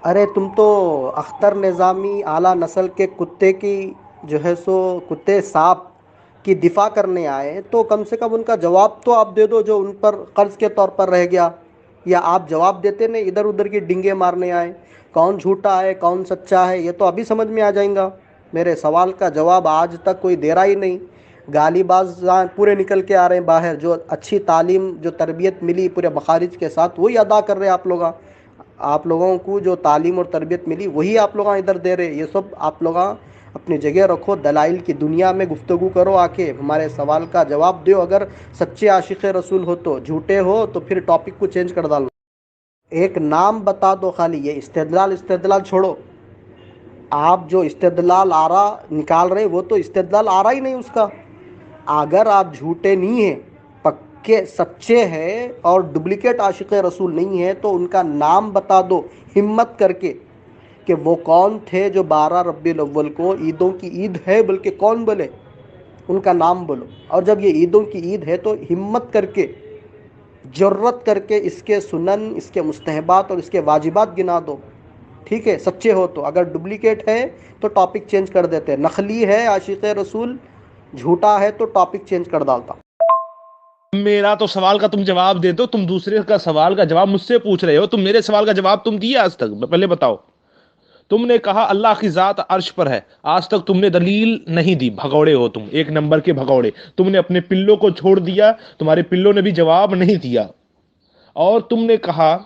ارے تم تو اختر نظامی اعلیٰ نسل کے کتے کی جو ہے سو کتے سانپ کی دفاع کرنے آئے، تو کم سے کم ان کا جواب تو آپ دے دو جو ان پر قرض کے طور پر رہ گیا، یا آپ جواب دیتے نہیں ادھر ادھر کی ڈنگے مارنے آئے؟ کون جھوٹا ہے کون سچا ہے یہ تو ابھی سمجھ میں آ جائیں گا۔ میرے سوال کا جواب آج تک کوئی دے رہا ہی نہیں۔ گالی باز پورے نکل کے آ رہے ہیں باہر، جو اچھی تعلیم جو تربیت ملی پورے مخارج کے ساتھ وہی ادا کر رہے ہیں آپ لوگ۔ آپ لوگوں کو جو تعلیم اور تربیت ملی وہی آپ لوگ ادھر دے رہے، یہ سب آپ لوگ اپنی جگہ رکھو، دلائل کی دنیا میں گفتگو کرو، آ کے ہمارے سوال کا جواب دو۔ اگر سچے عاشق رسول ہو تو، جھوٹے ہو تو پھر ٹاپک کو چینج کر ڈالو۔ ایک نام بتا دو خالی، یہ استدلال چھوڑو۔ آپ جو استدلال آ رہا نکال رہے وہ تو استدلال آ رہا ہی نہیں اس کا۔ اگر آپ جھوٹے نہیں ہیں، پکے سچے ہیں اور ڈپلیکیٹ عاشق رسول نہیں ہیں تو ان کا نام بتا دو ہمت کر کے، کہ وہ کون تھے جو 12 ربیع الاول کو، عیدوں کی عید ہے بلکہ کون بولے، ان کا نام بولو۔ اور جب یہ عیدوں کی عید ہے تو ہمت کر کے، جرت کر کے اس کے سنن، اس کے مستحبات اور اس کے واجبات گنا دو، ٹھیک ہے؟ سچے ہو تو۔ اگر ڈپلیکیٹ ہے تو ٹاپک چینج کر دیتے، نقلی ہے عاشق رسول، جھوٹا ہے تو ٹاپک چینج کر ڈالتا۔ میرا تو سوال کا تم جواب دے دو، تم دوسرے کا سوال کا جواب مجھ سے پوچھ رہے ہو، تم میرے سوال کا جواب تم دیے آج تک؟ پہلے بتاؤ۔ تم نے کہا اللہ کی ذات عرش پر ہے، آج تک تم نے دلیل نہیں دی، بھگوڑے ہو تم، ایک نمبر کے بھگوڑے۔ تم نے اپنے پلوں کو چھوڑ دیا، تمہارے پلوں نے بھی جواب نہیں دیا۔ اور تم نے کہا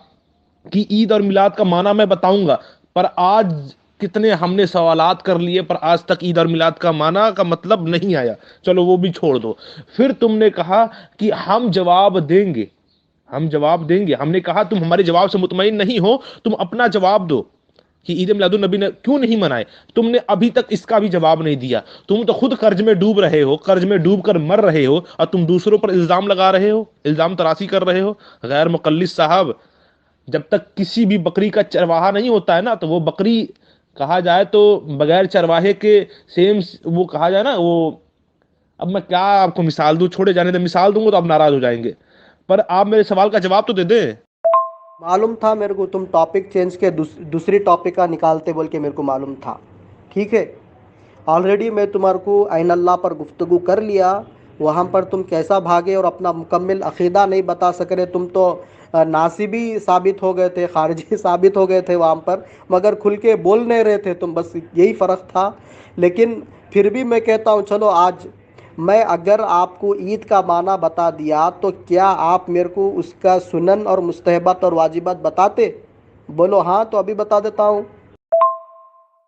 کہ عید اور میلاد کا معنی میں بتاؤں گا، پر آج کتنے ہم نے سوالات کر لیے پر آج تک عید اور میلاد کا معنی کا مطلب نہیں آیا، چلو وہ بھی چھوڑ دو۔ پھر تم نے کہا کہ ہم جواب دیں گے، ہم جواب دیں گے۔ ہم نے کہا تم ہمارے جواب سے مطمئن نہیں ہو، تم اپنا جواب دو کہ عید میلاد النبی نے کیوں نہیں منائے۔ تم نے ابھی تک اس کا بھی جواب نہیں دیا۔ تم تو خود قرض میں ڈوب رہے ہو، قرض میں ڈوب کر مر رہے ہو، اور تم دوسروں پر الزام لگا رہے ہو، الزام تراشی کر رہے ہو۔ غیر مقلد صاحب، جب تک کسی بھی بکری کا چرواہا نہیں ہوتا ہے نا، تو وہ بکری کہا جائے تو بغیر چرواہے کے سیم، وہ کہا جائے نا وہ، اب میں کیا آپ کو مثال دوں، چھوڑے جانے دیں، مثال دوں گا تو آپ ناراض ہو جائیں گے، پر آپ میرے سوال کا جواب تو دے دیں۔ معلوم تھا میرے کو تم ٹاپک چینج کے دوسری ٹاپک کا نکالتے بول کے، میرے کو معلوم تھا، ٹھیک ہے؟ آلریڈی میں تمہارے کو عین اللہ پر گفتگو کر لیا، وہاں پر تم کیسا بھاگے اور اپنا مکمل عقیدہ نہیں بتا سک رہے، تم تو ناصبی ثابت ہو گئے تھے، خارجی ثابت ہو گئے تھے وہاں پر، مگر کھل کے بول نہیں رہے تھے تم، بس یہی فرق تھا۔ لیکن پھر بھی میں کہتا ہوں چلو، آج میں اگر آپ کو عید کا معنی بتا دیا تو کیا آپ میرے کو اس کا سنن اور مستحبات اور واجبات بتاتے؟ بولو ہاں تو ابھی بتا دیتا ہوں۔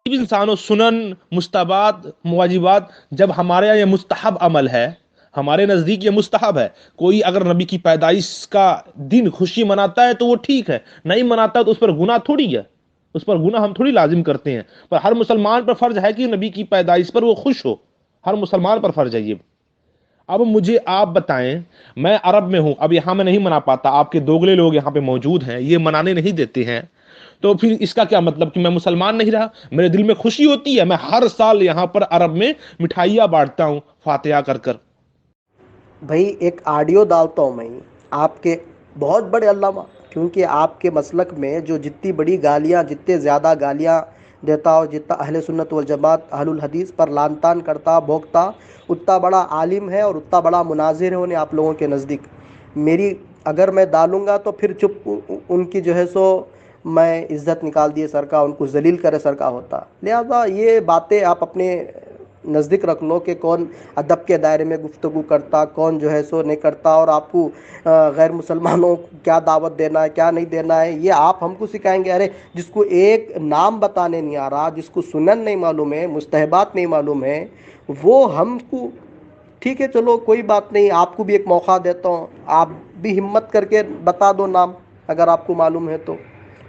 انسانوں، سنن، مستحبات، واجبات، جب ہمارے یہاں یہ مستحب عمل ہے، ہمارے نزدیک یہ مستحب ہے۔ کوئی اگر نبی کی پیدائش کا دن خوشی مناتا ہے تو وہ ٹھیک ہے، نہیں مناتا تو اس پر گناہ تھوڑی ہے، اس پر گناہ ہم تھوڑی لازم کرتے ہیں۔ پر ہر مسلمان پر فرض ہے کہ نبی کی پیدائش پر وہ خوش ہو، ہر مسلمان پر فرض ہے یہ۔ اب مجھے آپ بتائیں، میں عرب میں ہوں، اب یہاں میں نہیں منا پاتا، آپ کے دوگلے لوگ یہاں پہ موجود ہیں، یہ منانے نہیں دیتے ہیں، تو پھر اس کا کیا مطلب کہ میں مسلمان نہیں رہا؟ میرے دل میں خوشی ہوتی ہے، میں ہر سال یہاں پر عرب میں مٹھائیاں بانٹتا ہوں فاتحہ کر کر۔ بھائی ایک آڈیو ڈالتا ہوں میں، آپ کے بہت بڑے علامہ، کیونکہ آپ کے مسلک میں جو جتنی بڑی گالیاں، جتنے زیادہ گالیاں دیتا ہو، جتنا اہل سنت والجماعت اہل الحدیث پر لعن طعن کرتا بھوکتا، اتنا بڑا عالم ہے اور اتنا بڑا مناظر ہے انہیں آپ لوگوں کے نزدیک۔ میری اگر میں ڈالوں گا تو پھر چپ ان کی جو ہے سو میں عزت نکال دیے سر کا، ان کو ذلیل کرے سر کا ہوتا۔ لہذا یہ باتیں آپ اپنے نزدیک رکھ لو کہ کون ادب کے دائرے میں گفتگو کرتا، کون جو ہے سو نہیں کرتا، اور آپ کو غیر مسلمانوں کو کیا دعوت دینا ہے کیا نہیں دینا ہے یہ آپ ہم کو سکھائیں گے؟ ارے جس کو ایک نام بتانے نہیں آ رہا، جس کو سنن نہیں معلوم ہے، مستحبات نہیں معلوم ہے، وہ ہم کو، ٹھیک ہے چلو کوئی بات نہیں، آپ کو بھی ایک موقع دیتا ہوں، آپ بھی ہمت کر کے بتا دو نام اگر آپ کو معلوم ہے تو۔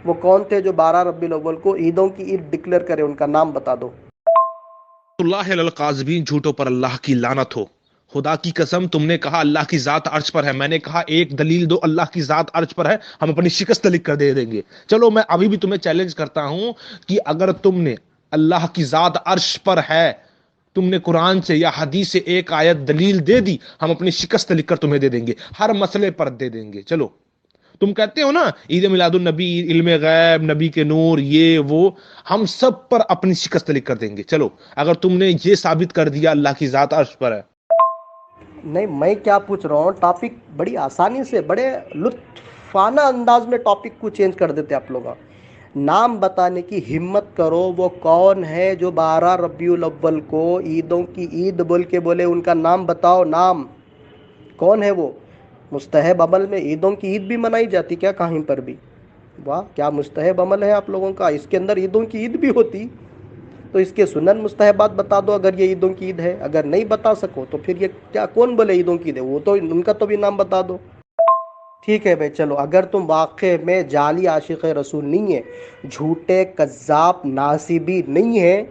وہ کون تھے جو 12 ربیع الاول کو عیدوں کی عید ڈکلیئر کرے، ان کا نام بتا دو۔ اللہ القاذبین، جھوٹوں پر اللہ کی لعنت ہو۔ خدا کی قسم، تم نے کہا اللہ کی ذات عرش پر ہے، میں نے کہا ایک دلیل دو، اللہ کی ذات عرش پر ہے، ہم اپنی شکست لکھ کر دے دیں گے۔ چلو میں ابھی بھی تمہیں چیلنج کرتا ہوں کہ اگر تم نے اللہ کی ذات عرش پر ہے، تم نے قرآن سے یا حدیث سے ایک آیت دلیل دے دی، ہم اپنی شکست لکھ کر تمہیں دے دیں گے، ہر مسئلے پر دے دیں گے۔ چلو تم کہتے ہو نا عید میلاد النبی، علم غیب، نبی کے نور، یہ وہ، ہم سب پر اپنی شکست لکھ کر دیں گے. چلو اگر تم نے یہ ثابت کر دیا اللہ کی ذات عرش پر ہے. نہیں، میں کیا پوچھ رہا ہوں، ٹاپک بڑی آسانی سے بڑے لطفانہ انداز میں ٹاپک کو چینج کر دیتے آپ لوگ. نام بتانے کی ہمت کرو، وہ کون ہے جو 12 ربیع الاول کو عیدوں کی عید بول کے بولے ان کا نام بتاؤ. نام کون ہے وہ؟ مستحب عمل میں عیدوں کی عید بھی منائی جاتی کیا کہیں پر بھی؟ واہ، کیا مستحب عمل ہے آپ لوگوں کا، اس کے اندر عیدوں کی عید بھی ہوتی. تو اس کے سنن مستحبات بتا دو اگر یہ عیدوں کی عید ہے. اگر نہیں بتا سکو تو پھر یہ کیا کون بولے عیدوں کی عید ہے؟ وہ تو ان کا تو بھی نام بتا دو. ٹھیک ہے بھائی، چلو اگر تم واقع میں جعلی عاشق رسول نہیں ہے، جھوٹے کذاب ناصبی نہیں ہے،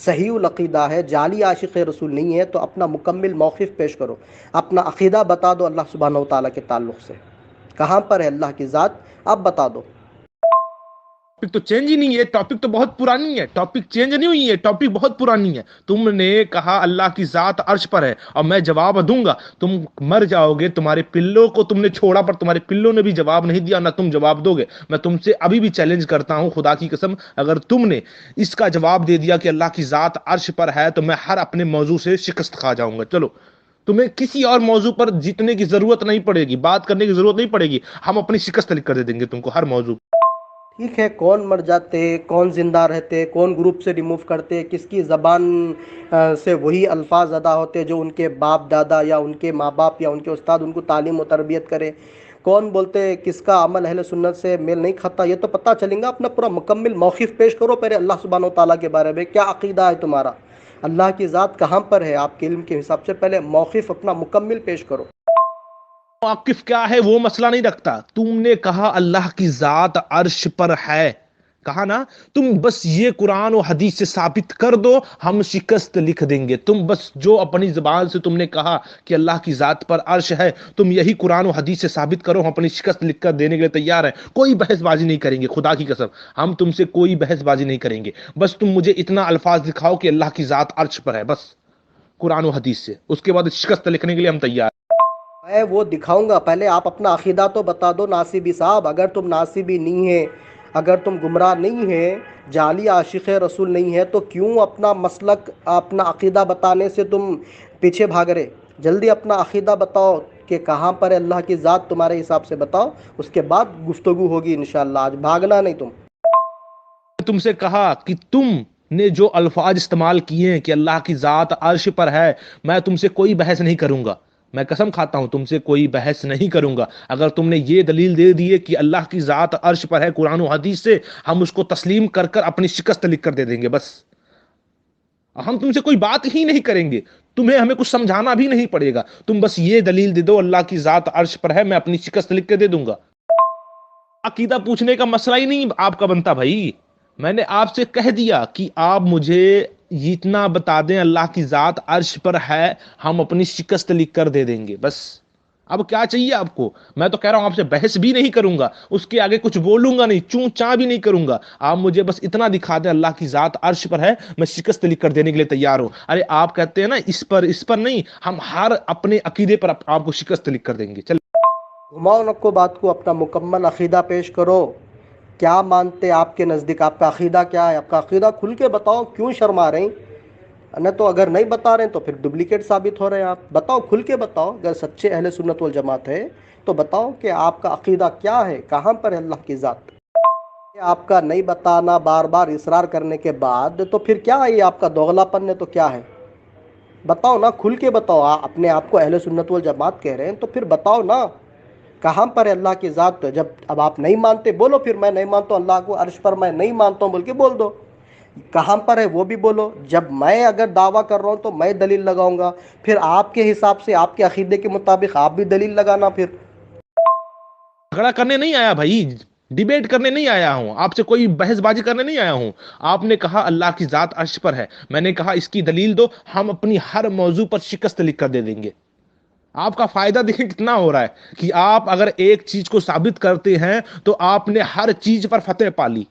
صحیح العقیدہ ہے، جعلی عاشق رسول نہیں ہے، تو اپنا مکمل موقف پیش کرو، اپنا عقیدہ بتا دو اللہ سبحانہ و تعالیٰ کے تعلق سے. کہاں پر ہے اللہ کی ذات، اب بتا دو. ٹاپک تو چینج ہی نہیں ہے، ٹاپک تو بہت پرانی ہے، ٹاپک چینج نہیں ہوئی ہے، ٹاپک بہت پرانی ہے. تم نے کہا اللہ کی ذات عرش پر ہے اور میں جواب دوں گا، تم مر جاؤ گے. تمہارے پلوں کو تم نے چھوڑا پر تمہارے پلوں نے بھی جواب نہیں دیا، نہ تم جواب دو گے. میں تم سے ابھی بھی چیلنج کرتا ہوں خدا کی قسم، اگر تم نے اس کا جواب دے دیا کہ اللہ کی ذات عرش پر ہے تو میں ہر اپنے موضوع سے شکست کھا جاؤں گا. چلو تمہیں کسی اور موضوع پر جیتنے کی ضرورت نہیں پڑے گی، بات کرنے کی ضرورت نہیں پڑے گی، ہم اپنی شکست لکھ کر دے دیں گے تم کو ہر موضوع. ٹھیک ہے، کون مر جاتے، کون زندہ رہتے، کون گروپ سے ریموو کرتے، کس کی زبان سے وہی الفاظ ادا ہوتے جو ان کے باپ دادا یا ان کے ماں باپ یا ان کے استاد ان کو تعلیم و تربیت کرے، کون بولتے، کس کا عمل اہل سنت سے میل نہیں کھاتا، یہ تو پتہ چلیں گا. اپنا پورا مکمل موقف پیش کرو پہلے اللہ سبحانہ و تعالیٰ کے بارے میں. کیا عقیدہ ہے تمہارا، اللہ کی ذات کہاں پر ہے آپ کے علم کے حساب سے؟ پہلے موقف اپنا مکمل پیش کرو. موقف کیا ہے وہ مسئلہ نہیں رکھتا. تم نے کہا اللہ کی ذات عرش پر ہے، کہا نا، تم بس یہ قرآن و حدیث سے ثابت کر دو، ہم شکست لکھ دیں گے. تم بس جو اپنی زبان سے تم نے کہا کہ اللہ کی ذات پر عرش ہے، تم یہی قرآن و حدیث سے ثابت کرو، ہم اپنی شکست لکھ کر دینے کے لیے تیار ہیں. کوئی بحث بازی نہیں کریں گے، خدا کی قسم ہم تم سے کوئی بحث بازی نہیں کریں گے. بس تم مجھے اتنا الفاظ دکھاؤ کہ اللہ کی ذات عرش پر ہے، بس قرآن و حدیث سے، اس کے بعد شکست لکھنے کے لیے ہم تیار. میں وہ دکھاؤں گا، پہلے آپ اپنا عقیدہ تو بتا دو ناصبی صاحب. اگر تم ناصبی نہیں ہے، اگر تم گمراہ نہیں ہے، جعلی عاشق رسول نہیں ہے، تو کیوں اپنا مسلک، اپنا عقیدہ بتانے سے تم پیچھے بھاگ رہے؟ جلدی اپنا عقیدہ بتاؤ کہ کہاں پر ہے اللہ کی ذات تمہارے حساب سے بتاؤ، اس کے بعد گفتگو ہوگی انشاءاللہ. آج بھاگنا نہیں تم. تم سے کہا کہ تم نے جو الفاظ استعمال کیے ہیں کہ اللہ کی ذات عرش پر ہے، میں تم سے کوئی بحث نہیں کروں گا. میں قسم کھاتا ہوں تم سے کوئی بحث نہیں کروں گا. اگر تم نے یہ دلیل دے دی کہ اللہ کی ذات عرش پر ہے قرآن و حدیث سے، ہم اس کو تسلیم کر کر اپنی شکست لکھ کر دے دیں گے. بس ہم تم سے کوئی بات ہی نہیں کریں گے، تمہیں ہمیں کچھ سمجھانا بھی نہیں پڑے گا. تم بس یہ دلیل دے دو اللہ کی ذات عرش پر ہے، میں اپنی شکست لکھ کے دے دوں گا. عقیدہ پوچھنے کا مسئلہ ہی نہیں آپ کا بنتا بھائی. میں نے آپ سے کہہ دیا کہ آپ مجھے اتنا بتا دیں اللہ کی ذات عرش پر ہے، ہم اپنی شکست لکھ کر دے دیں گے. بس اب کیا چاہیے آپ کو؟ میں تو کہہ رہا ہوں آپ سے بحث بھی نہیں کروں گا، اس کے آگے کچھ بولوں گا نہیں، چوں چاں بھی نہیں کروں گا. آپ مجھے بس اتنا دکھا دیں اللہ کی ذات عرش پر ہے، میں شکست لکھ کر دینے کے لیے تیار ہوں. ارے آپ کہتے ہیں نا اس پر نہیں، ہم ہر اپنے عقیدے پر آپ کو شکست لکھ کر دیں گے. چل گھماؤ نکو بات کو، اپنا مکمل عقیدہ پیش کرو. کیا مانتے آپ کے نزدیک، آپ کا عقیدہ کیا ہے؟ آپ کا عقیدہ کھل کے بتاؤ، کیوں شرما رہے ہیں؟ نہ تو اگر نہیں بتا رہے ہیں تو پھر ڈپلیکیٹ ثابت ہو رہے ہیں آپ. بتاؤ، کھل کے بتاؤ. اگر سچے اہل سنت والجماعت ہے تو بتاؤ کہ آپ کا عقیدہ کیا ہے، کہاں پر ہے اللہ کی ذات. آپ کا نہیں بتانا، بار بار اصرار کرنے کے بعد تو پھر کیا ہے؟ یہ آپ کا دوغلا پن ہے تو کیا ہے؟ بتاؤ نا، کھل کے بتاؤ. اپنے آپ کو اہل سنت والجماعت کہہ رہے ہیں تو پھر بتاؤ نا کہاں پر ہے اللہ کی ذات. جب اب آپ نہیں مانتے بولو، پھر میں نہیں مانتا ہوں اللہ کو عرش پر، میں نہیں مانتا ہوں بول کے بول دو. کہاں پر ہے وہ بھی بولو. جب میں اگر دعویٰ کر رہا ہوں تو میں دلیل لگاؤں گا، پھر آپ کے حساب سے آپ کے عقیدے کے مطابق آپ بھی دلیل لگانا. پھر جھگڑا کرنے نہیں آیا بھائی، ڈیبیٹ کرنے نہیں آیا ہوں، آپ سے کوئی بحث بازی کرنے نہیں آیا ہوں. آپ نے کہا اللہ کی ذات عرش پر ہے، میں نے کہا اس کی دلیل دو، ہم اپنی ہر موضوع پر شکست لکھ کر دے دیں گے. آپ کا فائدہ دیکھیں کتنا ہو رہا ہے کہ آپ اگر ایک چیز کو ثابت کرتے ہیں تو آپ نے ہر چیز پر فتح پا لی.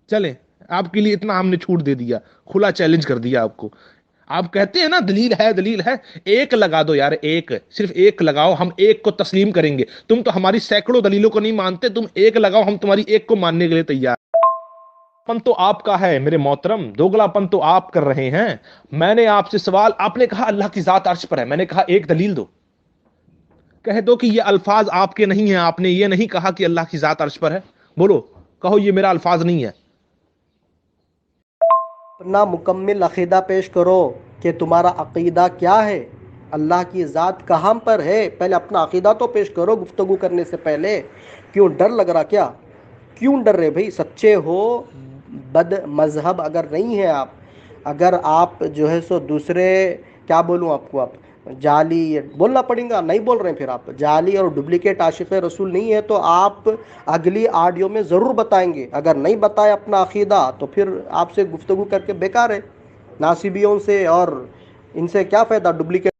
چلیں آپ کے لیے اتنا ہم نے چھوٹ دے دیا، کھلا چیلنج کر دیا آپ کو. آپ کہتے ہیں نا دلیل ہے دلیل ہے، ایک لگا دو یار، ایک صرف ایک لگاؤ، ہم ایک کو تسلیم کریں گے۔ تم تو ہماری سینکڑوں دلیلوں کو نہیں مانتے، تم ایک لگاؤ، ہم تمہاری ایک کو ماننے کے لیے تیار۔ پن تو آپ کا ہے میرے محترم، دوگلا پن تو آپ کر رہے ہیں۔ میں نے آپ سے سوال، آپ نے کہا اللہ کی ذات عرش پر ہے، میں نے کہا ایک دلیل دو، کہہ دو کہ یہ الفاظ آپ کے نہیں ہیں، آپ نے یہ نہیں کہا کہ اللہ کی ذات عرش پر ہے، بولو کہو یہ میرا الفاظ نہیں ہے۔ اپنا مکمل عقیدہ پیش کرو کہ تمہارا عقیدہ کیا ہے، اللہ کی ذات کہاں پر ہے، پہلے اپنا عقیدہ تو پیش کرو گفتگو کرنے سے پہلے۔ کیوں ڈر لگ رہا کیا؟ کیوں ڈر رہے بھائی؟ سچے ہو، بد مذہب اگر نہیں ہے آپ، اگر آپ جو ہے سو دوسرے، کیا بولوں آپ کو، آپ جعلی بولنا پڑیں گا، نہیں بول رہے ہیں پھر آپ، جعلی اور ڈپلیکیٹ عاشق رسول نہیں ہے تو آپ اگلی آڈیو میں ضرور بتائیں گے۔ اگر نہیں بتائے اپنا عقیدہ تو پھر آپ سے گفتگو کر کے بیکار ہے، ناصبیوں سے اور ان سے کیا فائدہ ڈپلیکیٹ